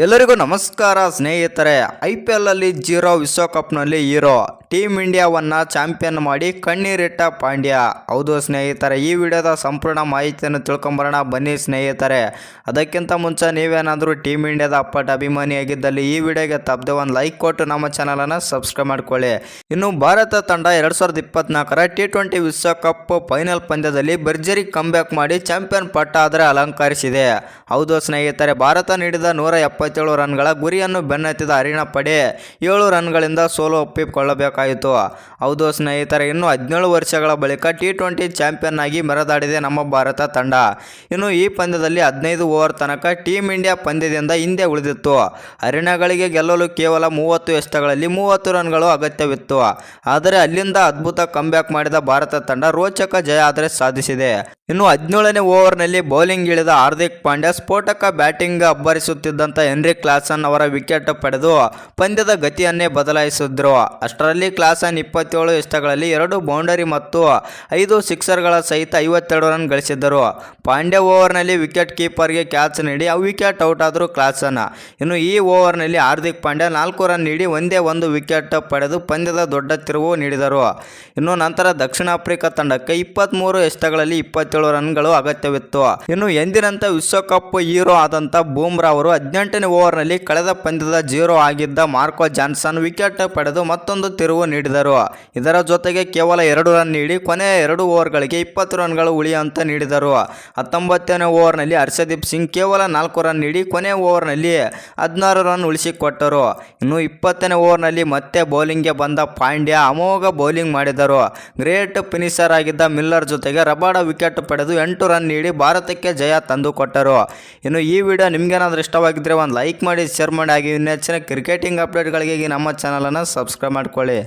ಎಲ್ಲರಿಗೂ ನಮಸ್ಕಾರ ಸ್ನೇಹಿತರೆ. IPL ಅಲ್ಲಿ ಜೀರೋ ವಿಶ್ವಕಪ್ನಲ್ಲಿ ಹೀರೋ ಟೀಮ್ ಇಂಡಿಯಾವನ್ನು ಚಾಂಪಿಯನ್ ಮಾಡಿ ಕಣ್ಣೀರಿಟ್ಟ ಪಾಂಡ್ಯ. ಹೌದು ಸ್ನೇಹಿತರೆ, ಈ ವಿಡಿಯೋದ ಸಂಪೂರ್ಣ ಮಾಹಿತಿಯನ್ನು ತಿಳ್ಕೊಂಬರೋಣ ಬನ್ನಿ ಸ್ನೇಹಿತರೆ. ಅದಕ್ಕಿಂತ ಮುಂಚೆ ನೀವೇನಾದರೂ ಟೀಮ್ ಇಂಡಿಯಾದ ಅಪ್ಪಟ ಅಭಿಮಾನಿಯಾಗಿದ್ದಲ್ಲಿ ಈ ವಿಡಿಯೋಗೆ ತಪ್ಪದೆ ಒಂದು ಲೈಕ್ ಕೊಟ್ಟು ನಮ್ಮ ಚಾನಲನ್ನು ಸಬ್ಸ್ಕ್ರೈಬ್ ಮಾಡ್ಕೊಳ್ಳಿ. ಇನ್ನು ಭಾರತ ತಂಡ 2024ರ T20 ವಿಶ್ವಕಪ್ ಫೈನಲ್ ಪಂದ್ಯದಲ್ಲಿ ಭರ್ಜರಿ ಕಂಬ್ಯಾಕ್ ಮಾಡಿ ಚಾಂಪಿಯನ್ ಪಟ್ಟ ಆದರೆ ಅಲಂಕರಿಸಿದೆ. ಹೌದು ಸ್ನೇಹಿತರೆ, ಭಾರತ ನೀಡಿದ 177 ರನ್ಗಳ ಗುರಿಯನ್ನು ಬೆನ್ನತ್ತಿದ ಹರಿಯಾಣ ಪಡೆ 7 ರನ್ಗಳಿಂದ ಸೋಲು ಒಪ್ಪಿಕೊಳ್ಳಬೇಕಾಯಿತು. ಹೌದು ಸ್ನೇಹಿತರೆ, ಇನ್ನು 17 ವರ್ಷಗಳ ಬಳಿಕ T20 ಚಾಂಪಿಯನ್ ಆಗಿ ಮೆರೆದಾಡಿದೆ ನಮ್ಮ ಭಾರತ ತಂಡ. ಇನ್ನು ಈ ಪಂದ್ಯದಲ್ಲಿ 15 ಓವರ್ ತನಕ ಟೀಮ್ ಇಂಡಿಯಾ ಪಂದ್ಯದಿಂದ ಹಿಂದೆ ಉಳಿದಿತ್ತು. ಹರಿಯಾಣಗಳಿಗೆ ಗೆಲ್ಲಲು ಕೇವಲ 30 ಎಸೆತಗಳಲ್ಲಿ 30 ರನ್ಗಳು ಅಗತ್ಯವಿತ್ತು. ಆದರೆ ಅಲ್ಲಿಂದ ಅದ್ಭುತ ಕಂಬ್ಯಾಕ್ ಮಾಡಿದ ಭಾರತ ತಂಡ ರೋಚಕ ಜಯ ಆದರೆ ಸಾಧಿಸಿದೆ. ಇನ್ನು 17ನೇ ಓವರ್ನಲ್ಲಿ ಬೌಲಿಂಗ್ ಇಳಿದ ಹಾರ್ದಿಕ್ ಪಾಂಡ್ಯ ಸ್ಫೋಟಕ ಬ್ಯಾಟಿಂಗ್ ಅಬ್ಬರಿಸುತ್ತಿದ್ದಂಥ ಹೆನ್ರಿಕ್ ಕ್ಲಾಸನ್ ಅವರ ವಿಕೆಟ್ ಪಡೆದು ಪಂದ್ಯದ ಗತಿಯನ್ನೇ ಬದಲಾಯಿಸಿದ್ರು. ಅಷ್ಟರಲ್ಲಿ ಕ್ಲಾಸನ್ 27 ಎಸೆತಗಳಲ್ಲಿ 2 ಬೌಂಡರಿ ಮತ್ತು 5 ಸಿಕ್ಸರ್ಗಳ ಸಹಿತ 52 ರನ್ ಗಳಿಸಿದ್ದರು. ಪಾಂಡ್ಯ ಓವರ್ನಲ್ಲಿ ವಿಕೆಟ್ ಕೀಪರ್ಗೆ ಕ್ಯಾಚ್ ನೀಡಿ ವಿಕೆಟ್ ಔಟ್ ಆದರು ಕ್ಲಾಸನ್. ಇನ್ನು ಈ ಓವರ್ನಲ್ಲಿ ಹಾರ್ದಿಕ್ ಪಾಂಡ್ಯ 4 ರನ್ ನೀಡಿ ಒಂದೇ ಒಂದು ವಿಕೆಟ್ ಪಡೆದು ಪಂದ್ಯದ ದೊಡ್ಡ ತಿರುವು ನೀಡಿದರು. ಇನ್ನು ನಂತರ ದಕ್ಷಿಣ ಆಫ್ರಿಕಾ ತಂಡಕ್ಕೆ 23 ಎಸೆತಗಳಲ್ಲಿ 27 ರನ್ಗಳು ಅಗತ್ಯವಿತ್ತು. ಇನ್ನು ಎಂದಿನಂತೆ ವಿಶ್ವಕಪ್ ಹೀರೋ ಆದಂಥ ಬೂಮ್ರಾ ಅವರು 18ನೇ ಓವರ್ನಲ್ಲಿ ಕಳೆದ ಪಂದ್ಯದ ಜೀರೋ ಆಗಿದ್ದ ಮಾರ್ಕೋ ಜಾನ್ಸನ್ ವಿಕೆಟ್ ಪಡೆದು ಮತ್ತೊಂದು ತಿರುವು ನೀಡಿದರು. ಇದರ ಜೊತೆಗೆ ಕೇವಲ 2 ರನ್ ನೀಡಿ ಕೊನೆಯ 2 ಓವರ್ಗಳಿಗೆ 20 ರನ್ಗಳು ಉಳಿಯುವಂತೆ ನೀಡಿದರು. 19ನೇ ಓವರ್ನಲ್ಲಿ ಹರ್ಷದೀಪ್ ಸಿಂಗ್ ಕೇವಲ 4 ರನ್ ನೀಡಿ ಕೊನೆಯ ಓವರ್ನಲ್ಲಿ 16 ರನ್ ಉಳಿಸಿಕೊಟ್ಟರು. ಇನ್ನು 20ನೇ ಓವರ್ನಲ್ಲಿ ಮತ್ತೆ ಬೌಲಿಂಗ್ಗೆ ಬಂದ ಪಾಂಡ್ಯ ಅಮೋಘ ಬೌಲಿಂಗ್ ಮಾಡಿದರು. ಗ್ರೇಟ್ ಫಿನಿಷರ್ ಆಗಿದ್ದ ಮಿಲ್ಲರ್ ಜೊತೆಗೆ ರಬಾಡ ವಿಕೆಟ್ ಪಡೆದು 8 ರನ್ ನೀಡಿ ಭಾರತಕ್ಕೆ ಜಯ ತಂದುಕೊಟ್ಟರು. ಇನ್ನು ಈ ವಿಡಿಯೋ ನಿಮಗೇನಾದರೂ ಇಷ್ಟವಾಗಿದ್ದರೆ ಒಂದು ಲೈಕ್ ಮಾಡಿ, ಶೇರ್ ಮಾಡಿ, ಹಾಗೆ ಇನ್ನೂ ಹೆಚ್ಚಿನ ಕ್ರಿಕೆಟಿಂಗ್ ಅಪ್ಡೇಟ್ಗಳಿಗೆ ನಮ್ಮ ಚಾನಲನ್ನು ಸಬ್ಸ್ಕ್ರೈಬ್ ಮಾಡ್ಕೊಳ್ಳಿ.